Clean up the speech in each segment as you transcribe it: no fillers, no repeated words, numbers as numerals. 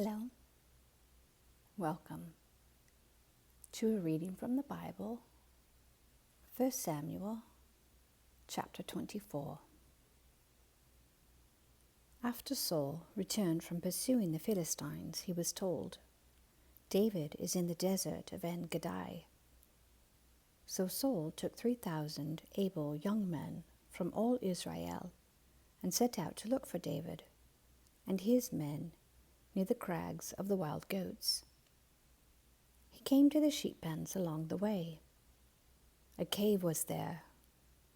Hello. Welcome to a reading from the Bible, 1 Samuel chapter 24. After Saul returned from pursuing the Philistines, he was told, "David is in the desert of En-Gedi." So Saul took 3,000 able young men from all Israel and set out to look for David and his men near the crags of the wild goats. He came to the sheep pens along the way. A cave was there,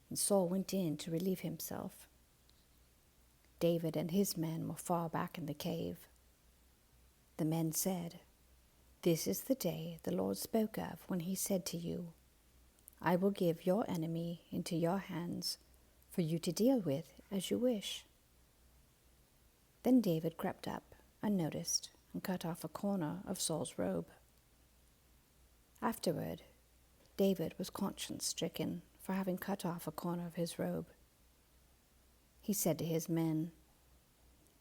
and Saul went in to relieve himself. David and his men were far back in the cave. The men said, "This is the day the Lord spoke of when he said to you, 'I will give your enemy into your hands for you to deal with as you wish.'" Then David crept up unnoticed and cut off a corner of Saul's robe. Afterward, David was conscience-stricken for having cut off a corner of his robe. He said to his men,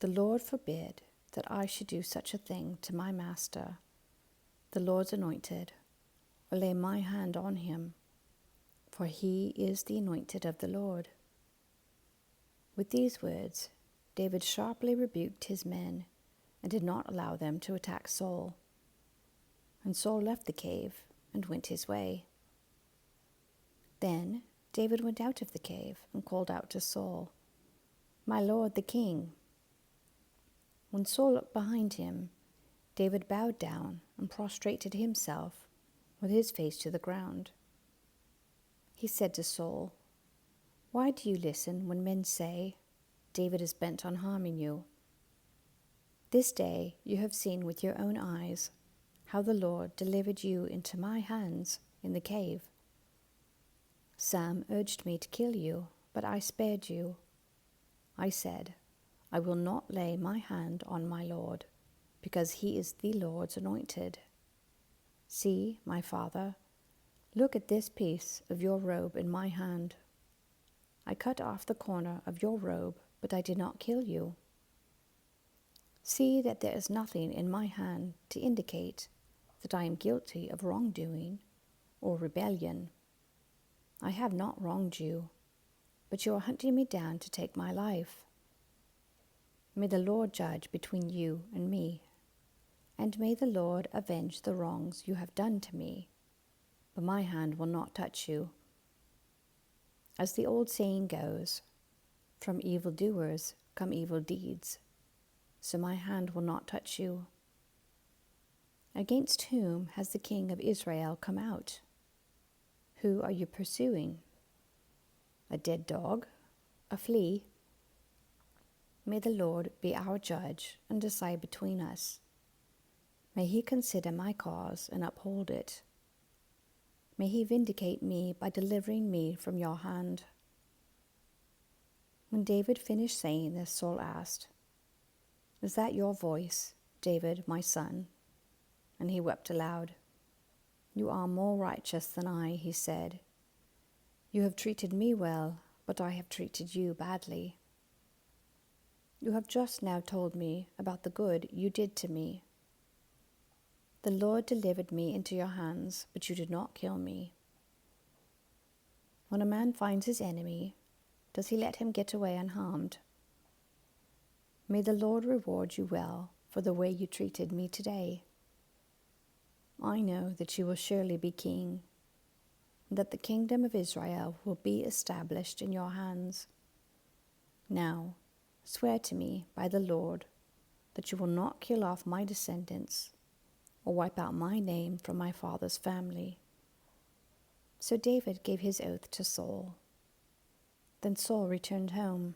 "The Lord forbid that I should do such a thing to my master, the Lord's anointed, or lay my hand on him, for he is the anointed of the Lord." With these words, David sharply rebuked his men and did not allow them to attack Saul. And Saul left the cave and went his way. Then David went out of the cave and called out to Saul, "My lord the king." When Saul looked behind him, David bowed down and prostrated himself with his face to the ground. He said to Saul, "Why do you listen when men say, 'David is bent on harming you'? This day you have seen with your own eyes how the Lord delivered you into my hands in the cave. Some urged me to kill you, but I spared you. I said, 'I will not lay my hand on my Lord, because he is the Lord's anointed.' See, my father, look at this piece of your robe in my hand. I cut off the corner of your robe, but I did not kill you. See that there is nothing in my hand to indicate that I am guilty of wrongdoing or rebellion. I have not wronged you, but you are hunting me down to take my life. May the Lord judge between you and me, and may the Lord avenge the wrongs you have done to me, but my hand will not touch you. As the old saying goes, 'From evildoers come evil deeds,' so my hand will not touch you. Against whom has the king of Israel come out? Who are you pursuing? A dead dog? A flea? May the Lord be our judge and decide between us. May he consider my cause and uphold it. May he vindicate me by delivering me from your hand." When David finished saying this, Saul asked, "Is that your voice, David, my son?" And he wept aloud. "You are more righteous than I," he said. "You have treated me well, but I have treated you badly. You have just now told me about the good you did to me. The Lord delivered me into your hands, but you did not kill me. When a man finds his enemy, does he let him get away unharmed? May the Lord reward you well for the way you treated me today. I know that you will surely be king, and that the kingdom of Israel will be established in your hands. Now, swear to me by the Lord that you will not kill off my descendants or wipe out my name from my father's family." So David gave his oath to Saul. Then Saul returned home,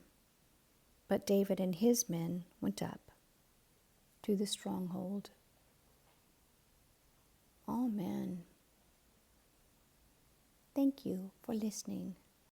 but David and his men went up to the stronghold. Amen. Thank you for listening.